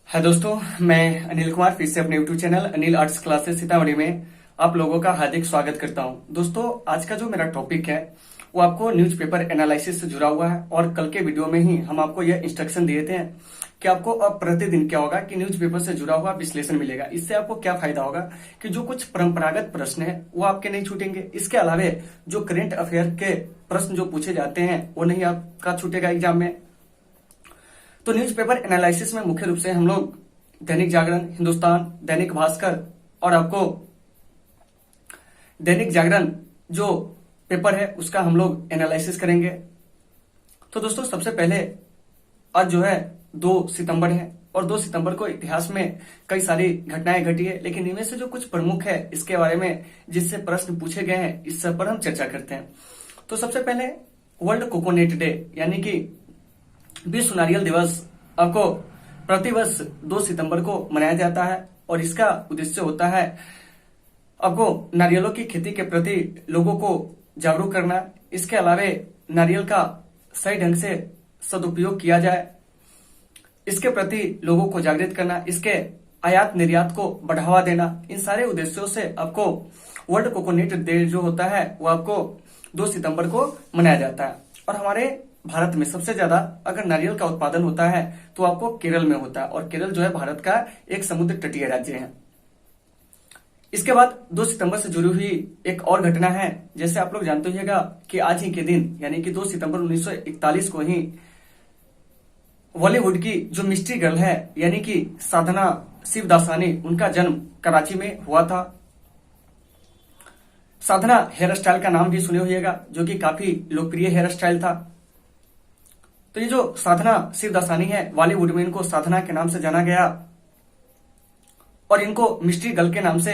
है दोस्तों, मैं अनिल कुमार फिर से अपने YouTube channel Anil arts classes Sitamarhi में आप लोगों का हार्दिक स्वागत करता हूं। दोस्तों, आज का जो मेरा टॉपिक है वो आपको न्यूज़पेपर एनालिसिस से जुड़ा हुआ है और कल के वीडियो में ही हम आपको यह इंस्ट्रक्शन दिए थे कि आपको अब प्रतिदिन क्या होगा कि न्यूज़पेपर से जुड़ा हुआ विश्लेषण मिलेगा। इससे आपको क्या फायदा होगा कि जो कुछ परंपरागत प्रश्न है वो आपके नहीं छूटेंगे। इसके अलावा जो करंट अफेयर के प्रश्न जो पूछे जाते हैं वो नहीं आपका छूटेगा एग्जाम में। तो न्यूज़पेपर एनालिसिस में मुख्य रूप से हम लोग दैनिक जागरण, हिंदुस्तान, दैनिक भास्कर और आपको दैनिक जागरण जो पेपर है उसका हम लोग एनालिसिस करेंगे। तो दोस्तों, सबसे पहले आज जो है 2 सितंबर है और 2 सितंबर को इतिहास में कई सारी घटनाएं घटी है, लेकिन इनमें से जो कुछ प्रमुख है इसके बारे में जिससे प्रश्न पूछे गए हैं इस सब पर हम चर्चा करते हैं। तो सबसे पहले वर्ल्ड कोकोनट डे यानी कि विश्व नारियल दिवस आपको प्रतिवर्ष 2 सितंबर को मनाया जाता है और इसका उद्देश्य होता है आपको नारियलों की खेती के प्रति लोगों को जागरूक करना। इसके अलावा नारियल का सही ढंग से सदुपयोग किया जाए, इसके प्रति लोगों को जागृत करना, इसके आयात निर्यात को बढ़ावा देना। इन सारे उद्देश्यों से आपको वर्ल्ड कोकोनट डे जो होता है वो आपको 2 सितंबर को मनाया जाता है। और हमारे भारत में सबसे ज्यादा अगर नारियल का उत्पादन होता है तो आपको केरल में होता है और केरल जो है भारत का एक समुद्र तटीय राज्य है। इसके बाद 2 सितंबर से जुड़ी हुई एक और घटना है। जैसे आप लोग जानते होइएगा कि आज ही के दिन यानी कि 2 सितंबर 1941 को ही बॉलीवुड की जो मिस्ट्री गर्ल है यानी कि साधना शिवदासानी, उनका जन्म कराची में हुआ था। साधना हेयर स्टाइल का नाम भी सुने होइएगा जो कि काफी लोकप्रिय हेयर स्टाइल था। तो ये जो साधना शिवदासानी है बॉलीवुड में इनको साधना के नाम से जाना गया और इनको मिस्ट्री गर्ल के नाम से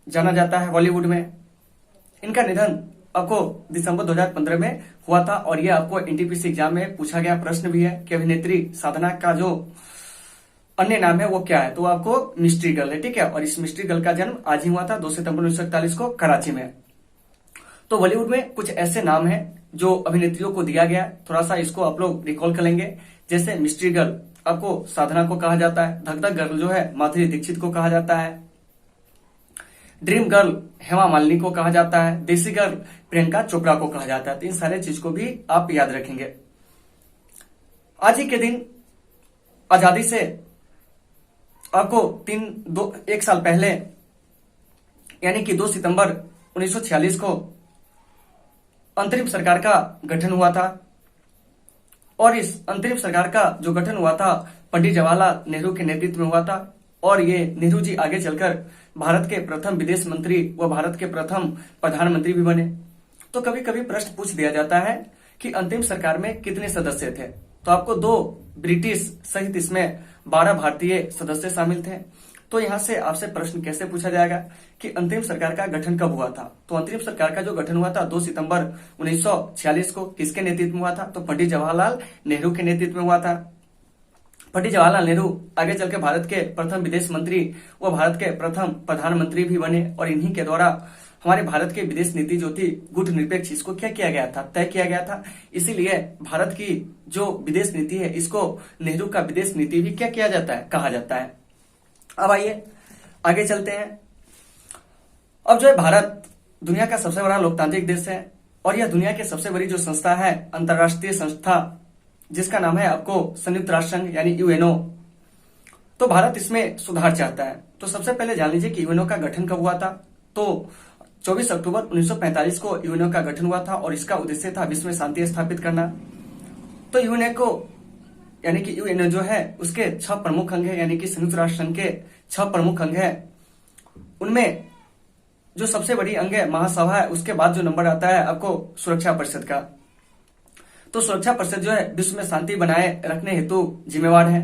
जाना जाता है बॉलीवुड में। इनका निधन आपको दिसंबर 2015 में हुआ था और ये आपको एनटीपीसी एग्जाम में पूछा गया प्रश्न भी है कि अभिनेत्री साधना का जो अन्य नाम है वो क्या है, तो आपको मिस्ट्री गर्ल है, ठीक है। और इस मिस्ट्री गर्ल का जन्म आज ही हुआ था 2 सितंबर 1941 को कराची में। तो बॉलीवुड में कुछ ऐसे नाम हैं जो अभिनेत्रियों को दिया गया, थोड़ा सा इसको आप लोग रिकॉल कर लेंगे। जैसे मिस्ट्री गर्ल आपको साधना को कहा जाता है, धक धक गर्ल जो है माधुरी दीक्षित को कहा जाता है, ड्रीम गर्ल हेमा मालिनी को कहा जाता है, देसी गर्ल प्रियंका चोपड़ा को कहा जाता है। तो इन सारे चीज को भी आप याद रखेंगे। आज ही के दिन आजादी से आपको 1 साल पहले यानी कि 2 सितंबर 1946 को अंतरिम सरकार का गठन हुआ था और इस अंतरिम सरकार का जो गठन हुआ था पंडित जवाहरलाल नेहरू के नेतृत्व में हुआ था और ये नेहरू जी आगे चलकर भारत के प्रथम विदेश मंत्री व भारत के प्रथम प्रधानमंत्री भी बने। तो कभी कभी प्रश्न पूछ दिया जाता है कि अंतिम सरकार में कितने सदस्य थे, तो आपको 2 ब्रिटिश सहित इसमें 12 भारतीय सदस्य शामिल थे। तो यहां से आपसे प्रश्न कैसे पूछा जाएगा कि अंतरिम सरकार का गठन कब हुआ था, तो अंतरिम सरकार का जो गठन हुआ था 2 सितंबर 1946 को किसके नेतृत्व में हुआ था, तो पंडित जवाहरलाल नेहरू के नेतृत्व में हुआ था। पंडित जवाहरलाल नेहरू आगे चल के भारत के प्रथम विदेश मंत्री व भारत के प्रथम प्रधानमंत्री भी बने और इन्हीं के द्वारा हमारे भारत की विदेश नीति जो थी गुट निरपेक्ष, इसको क्या किया गया था, तय किया गया था। इसीलिए भारत की जो विदेश नीति है इसको नेहरू का विदेश नीति भी क्या किया जाता है, कहा जाता है। अब आइए आगे चलते हैं। अब जो है भारत दुनिया का सबसे बड़ा लोकतांत्रिक देश है और यह दुनिया की सबसे बड़ी जो संस्था है अंतरराष्ट्रीय संस्था जिसका नाम है आपको संयुक्त राष्ट्र संघ यानी यूएनओ। तो भारत इसमें सुधार चाहता है। तो सबसे पहले जान लीजिए कि यूएनओ का गठन कब हुआ था, तो 24 अक्टूबर 1945 को यूएनओ का गठन हुआ था और इसका उद्देश्य था विश्व में शांति स्थापित करना। तो यूएनओ यानी कि यूएनओ जो है उसके 6 प्रमुख अंग है यानी कि संयुक्त राष्ट्र संघ के 6 प्रमुख अंग है। उनमें जो सबसे बड़ी अंग है महासभा है, उसके बाद जो नंबर आता है आपको सुरक्षा परिषद का। तो सुरक्षा परिषद जो है विश्व में शांति बनाए रखने हेतु जिम्मेवार है।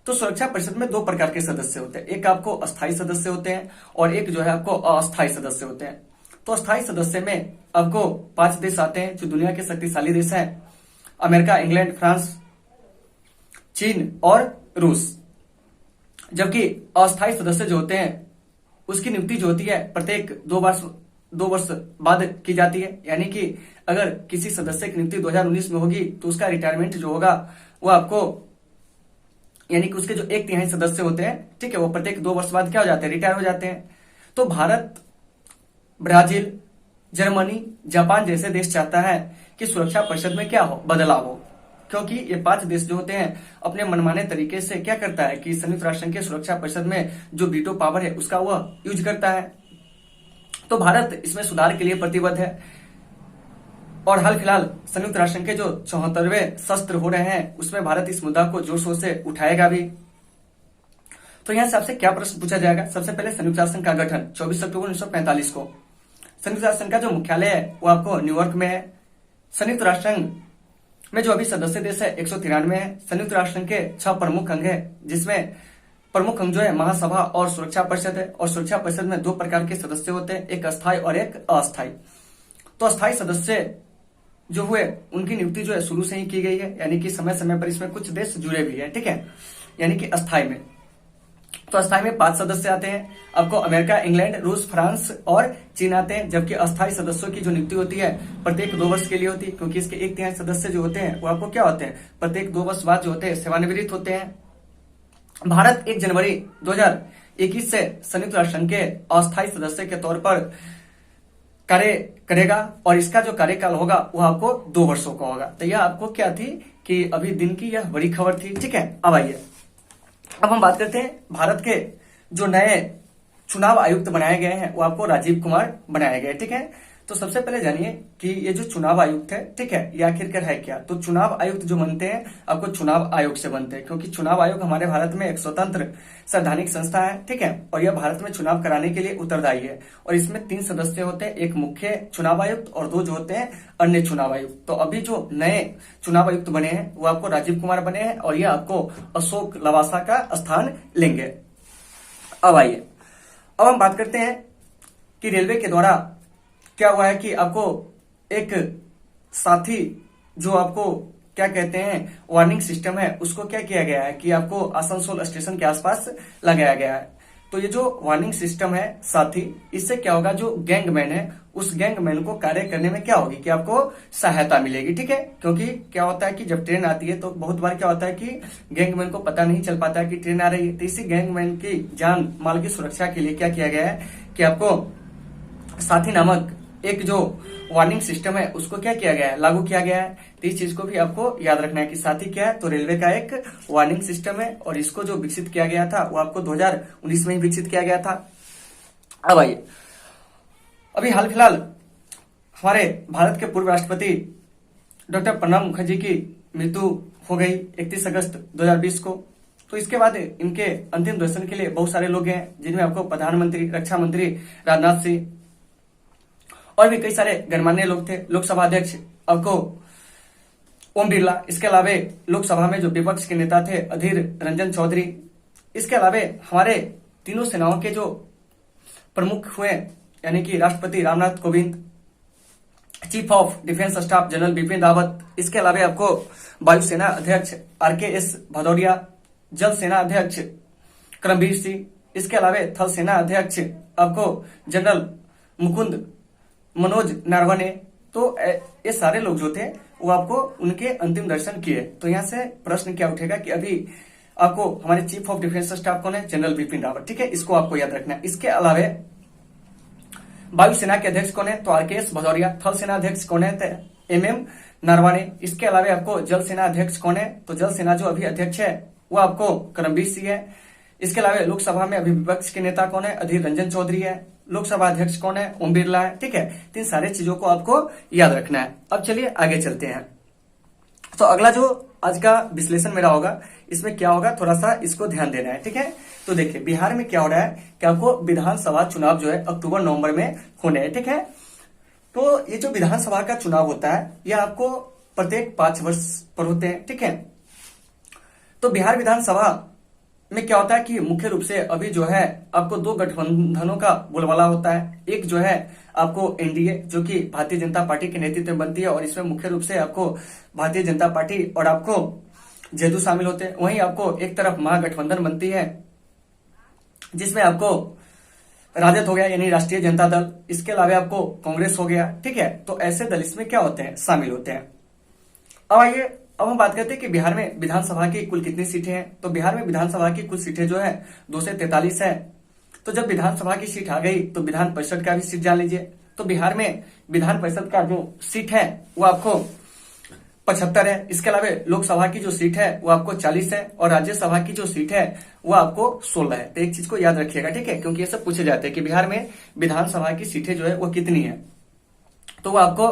तो सुरक्षा परिषद में 2 प्रकार के सदस्य होते हैं, एक आपको अस्थायी सदस्य होते हैं और एक जो है आपको अस्थायी सदस्य होते हैं। तो अस्थायी सदस्य में आपको 5 देश आते हैं जो दुनिया के शक्तिशाली देश हैं, अमेरिका, इंग्लैंड, फ्रांस, चीन और रूस। जबकि अस्थायी सदस्य जो होते हैं उसकी नियुक्ति जो होती है प्रत्येक 2 वर्ष बाद की जाती है, यानी कि अगर किसी सदस्य की नियुक्ति 2019 में होगी तो उसका रिटायरमेंट जो होगा वो आपको, यानी कि उसके जो 1/3 सदस्य होते हैं, ठीक है, वो प्रत्येक 2 वर्ष बाद क्या हो जाते हैं, रिटायर हो जाते हैं। तो भारत, ब्राजील, जर्मनी, जापान जैसे देश चाहता है कि सुरक्षा परिषद में क्या हो, बदलाव हो, क्योंकि ये 5 देश जो होते हैं अपने मनमाने तरीके से क्या करता है कि संयुक्त राष्ट्र संघ के सुरक्षा परिषद में जो वीटो पावर है उसका वह यूज करता है। तो भारत इसमें सुधार के लिए प्रतिबद्ध है और हाल फिलहाल संयुक्त राष्ट्र संघ के जो 74वें सत्र हो रहे हैं उसमें भारत इस मुद्दा को जोर शोर से उठाएगा भी। तो यहां से आपसे क्या प्रश्न पूछा जाएगा? सबसे पहले संयुक्त राष्ट्र संघ का गठन 24 अक्टूबर 1945 को। संयुक्त राष्ट्र संघ का जो मुख्यालय है वो आपको न्यूयॉर्क में है। संयुक्त राष्ट्र संघ में जो अभी सदस्य देश है 193 है। संयुक्त राष्ट्र संघ के 6 प्रमुख अंग है, जिसमें प्रमुख अंग जो है महासभा और सुरक्षा परिषद है। और सुरक्षा परिषद में 2 प्रकार के सदस्य होते हैं, एक अस्थायी और एक अस्थायी। तो अस्थायी सदस्य जो हुए उनकी नियुक्ति जो है शुरू से ही की गई है, यानी कि समय समय पर इसमें कुछ देश जुड़े भी हैं, ठीक है, यानी कि अस्थायी में। तो अस्थायी में 5 सदस्य आते हैं, आपको अमेरिका, इंग्लैंड, रूस, फ्रांस और चीन आते हैं। जबकि अस्थायी सदस्यों की जो नियुक्ति होती है प्रत्येक 2 वर्ष के लिए होती है, क्योंकि इसके 1/3 सदस्य जो होते हैं वो आपको क्या होते हैं, प्रत्येक 2 वर्ष बाद जो होते हैं सेवानिवृत्त होते हैं। भारत 1 जनवरी 2021 से संयुक्त राष्ट्र संघ के अस्थायी सदस्य के तौर पर कार्य करेगा और इसका जो कार्यकाल होगा वो आपको 2 वर्षों का होगा। तो यह आपको क्या थी कि अभी दिन की यह बड़ी खबर थी, ठीक है। अब आइए, अब हम बात करते हैं भारत के जो नए चुनाव आयुक्त बनाए गए हैं वो आपको राजीव कुमार बनाए गए, ठीक है। तो सबसे पहले जानिए कि ये जो चुनाव आयुक्त है, ठीक है, ये आखिरकार है क्या। तो चुनाव आयुक्त जो बनते हैं आपको चुनाव आयोग से बनते हैं, क्योंकि चुनाव आयोग हमारे भारत में एक स्वतंत्र संवैधानिक संस्था है, ठीक है, और यह भारत में चुनाव कराने के लिए उत्तरदायी है। और इसमें 3 सदस्य होते हैं, एक मुख्य चुनाव आयुक्त और 2 जो होते हैं अन्य चुनाव आयुक्त। तो अभी जो नए चुनाव आयुक्त बने हैं वो आपको राजीव कुमार बने हैं और यह आपको अशोक लवासा का स्थान लेंगे। अब आइए, अब हम बात करते हैं कि रेलवे के द्वारा क्या हुआ है कि आपको एक साथी जो आपको क्या कहते हैं वार्निंग सिस्टम है उसको क्या किया गया है कि आपको आसनसोल स्टेशन के आसपास लगाया गया है। तो ये जो वार्निंग सिस्टम है साथी, इससे क्या होगा, जो गैंगमैन है उस गैंगमैन को कार्य करने में क्या होगी कि आपको सहायता मिलेगी, ठीक है। क्योंकि क्या होता है कि जब ट्रेन आती है तो बहुत बार क्या होता है कि गैंगमैन को पता नहीं चल पाता है कि ट्रेन आ रही है। तो इसी गैंगमैन की जान माल की सुरक्षा के लिए क्या किया गया है कि आपको साथी नामक एक जो वार्निंग सिस्टम है उसको क्या किया गया है, लागू किया गया है। तो इस चीज को भी आपको याद रखना है कि साथी क्या है, तो रेलवे का एक वार्निंग सिस्टम है और इसको जो विकसित किया गया था वो आपको 2019 में ही विकसित किया गया था। अब आइए, अभी हाल फिलहाल हमारे भारत के पूर्व राष्ट्रपति डॉक्टर प्रणब मुखर्जी की मृत्यु हो गई 31 अगस्त 2020 को। तो इसके बाद इनके अंतिम दर्शन के लिए बहुत सारे लोग हैं, जिनमें आपको प्रधानमंत्री, रक्षा मंत्री राजनाथ सिंह और भी कई सारे गणमान्य लोग थे। लोकसभा अध्यक्ष आपको ओम बिरला, इसके अलावा लोकसभा में जो विपक्ष के नेता थे अधीर रंजन चौधरी, इसके अलावा हमारे तीनों सेनाओं के जो प्रमुख हुए यानी कि राष्ट्रपति Ramnath Kovind, chief of defence staff general Bipin Rawat, इसके अलावा आपको वायुसेना अध्यक्ष RKS भदौरिया, जल सेना अध्यक्ष करमबीर सिंह, इसके अलावा थल सेना अध्यक्ष आपको जनरल मुकुंद मनोज नरवणे। तो ये सारे लोग जो थे वो आपको उनके अंतिम दर्शन किए। तो यहाँ से प्रश्न क्या उठेगा कि अभी आपको हमारे चीफ ऑफ डिफेंस स्टाफ कौन है, जनरल बिपिन रावत, ठीक है, इसको आपको याद रखना है। इसके अलावा वायुसेना के अध्यक्ष कौन है, तो RKS भदौरिया। थल सेना अध्यक्ष कौन है, तो MM नरवणे। इसके अलावा आपको जल सेना अध्यक्ष कौन है, तो जल सेना जो अभी अध्यक्ष है वो आपको करमबीर सिंह है। इसके अलावा लोकसभा में अभी विपक्ष के नेता कौन है, अधीर रंजन चौधरी है। लोकसभा अध्यक्ष कौन है, ओम बिरला है, ठीक है। तो इन सारे चीजों को आपको याद रखना है। अब चलिए आगे चलते हैं। तो अगला जो आज का विश्लेषण मेरा होगा इसमें क्या होगा, थोड़ा सा इसको ध्यान देना है, ठीक है। तो देखिए बिहार में क्या हो रहा है कि आपको विधानसभा चुनाव जो है अक्टूबर-नवंबर में होने हैं, ठीक है। तो ये जो विधानसभा का चुनाव होता है यह आपको प्रत्येक 5 वर्ष पर होते हैं, ठीक है। तो बिहार विधानसभा में क्या होता है कि मुख्य रूप से अभी जो है आपको 2 गठबंधनों का बोलबाला होता है। एक जो है आपको NDA जो कि भारतीय जनता पार्टी के नेतृत्व में बनती है और इसमें मुख्य रूप से आपको भारतीय जनता पार्टी और आपको जदयू शामिल होते हैं। वहीं आपको एक तरफ महागठबंधन बनती है जिसमें आपको राजद हो गया यानी राष्ट्रीय जनता दल, इसके अलावा आपको कांग्रेस हो गया, ठीक है। तो ऐसे दल इसमें क्या होते हैं, शामिल होते हैं। अब आइए, अब हम बात करते हैं कि बिहार में विधानसभा की कुल कितनी सीटें हैं। तो बिहार में विधानसभा की कुल सीटें जो है 243 है। तो जब विधानसभा की सीट आ गई तो विधान परिषद का भी सीट जान लीजिए। तो बिहार में विधान परिषद का जो सीट है वो आपको 75 है। इसके अलावा लोकसभा की जो सीट है वो आपको 40 है और राज्यसभा की जो सीट है वो आपको 16 है। तो एक चीज को याद रखिएगा, ठीक है, क्योंकि ये सब पूछे जाते हैं कि बिहार में विधानसभा की सीटें जो है वो कितनी है। तो वो आपको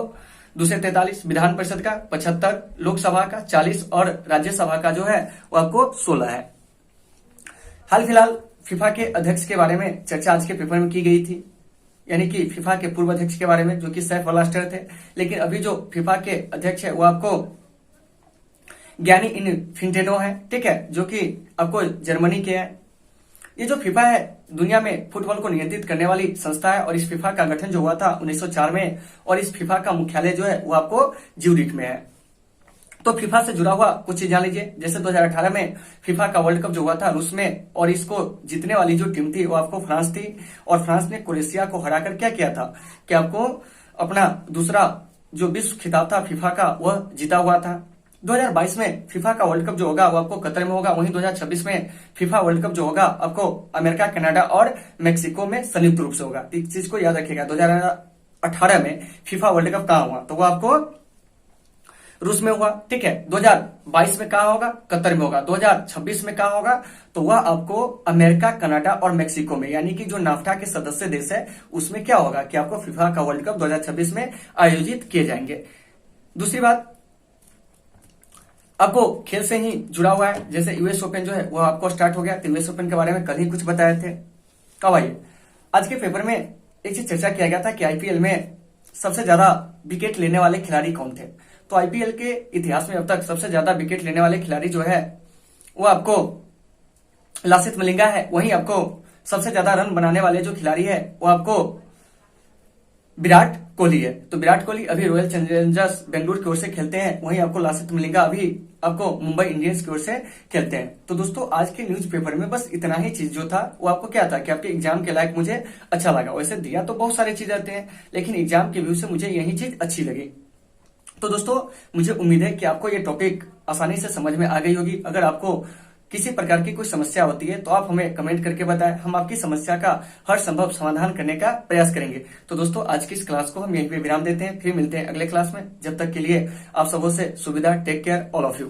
243 विधान परिषद का, 75 लोकसभा का, 40 और राज्यसभा का जो है वो आपको 16 है। हाल फिलहाल फीफा के अध्यक्ष के बारे में चर्चा आज के पेपर में की गई थी, यानी कि फीफा के पूर्व अध्यक्ष के बारे में जो कि सेप ब्लाटर थे। लेकिन अभी जो फीफा के अध्यक्ष है वो आपको गियानी इन्फेंटिनो है, ठीक है, जो कि आपको जर्मनी के हैं। ये जो फीफा है दुनिया में फुटबॉल को नियंत्रित करने वाली संस्था है और इस फीफा का गठन जो हुआ था 1904 में और इस फीफा का मुख्यालय जो है वो आपको ज्यूरिख में है। तो फीफा से जुड़ा हुआ कुछ चीज जान लीजिए। जैसे 2018 में फीफा का वर्ल्ड कप जो हुआ था रूस में और इसको जीतने वाली जो टीम थी वो आपको फ्रांस थी और फ्रांस ने क्रोएशिया को हराकर क्या किया था कि आपको अपना दूसरा जो विश्व खिताब था फीफा का वह जीता हुआ था। 2022 में फीफा का वर्ल्ड कप जो होगा वो आपको कतर में होगा। वहीं 2026 में फीफा वर्ल्ड कप जो होगा आपको अमेरिका, कनाडा और मेक्सिको में संयुक्त रूप से होगा। इस चीज को याद रखिएगा। 2018 में फीफा वर्ल्ड कप कहां हुआ, तो वो आपको रूस में हुआ, ठीक है। 2022 में कहां होगा, कतर में होगा। 2026 में कहां होगा, तो वह आपको अमेरिका, कनाडा और मेक्सिको में, यानी कि जो नाफ्टा के सदस्य देश है उसमें क्या होगा कि आपको फीफा का वर्ल्ड कप 2026 में आयोजित किए जाएंगे। दूसरी बात, आपको खेल से ही जुड़ा हुआ है। जैसे यूएस ओपन जो है वो आपको स्टार्ट हो गया, तो यूएस ओपन के बारे में कल ही कुछ बताए थे। कब आइए, आज के पेपर में एक चीज चर्चा किया गया था कि आईपीएल में सबसे ज्यादा विकेट लेने वाले खिलाड़ी कौन थे। तो आईपीएल के इतिहास में अब तक सबसे ज्यादा विकेट लेने वाले खिलाड़ी जो है वो आपको लासित मलिंगा है। वहीं आपको सबसे ज्यादा रन बनाने वाले जो खिलाड़ी है वो आपको विराट कोहली है। तो विराट कोहली अभी रॉयल चैलेंजर्स बेंगलुरु की ओर से खेलते हैं। वहीं आपको लासित मलिंगा अभी आपको मुंबई इंडियंस की ओर से खेलते हैं। तो दोस्तों आज के न्यूज पेपर में बस इतना ही चीज जो था वो आपको क्या था कि आपके एग्जाम के लायक मुझे अच्छा लगा। वैसे दिया तो बहुत सारी चीज आते हैं, लेकिन एग्जाम के व्यू से मुझे यही चीज अच्छी लगी। तो दोस्तों मुझे उम्मीद है कि आपको ये टॉपिक आसानी से समझ में आ गई होगी। अगर आपको किसी प्रकार की कोई समस्या होती है तो आप हमें कमेंट करके बताएं, हम आपकी समस्या का हर संभव समाधान करने का प्रयास करेंगे। तो दोस्तों आज की इस क्लास को हम यहीं पे विराम देते हैं, फिर मिलते हैं अगले क्लास में। जब तक के लिए आप सबों से सुविधा, take care all of you.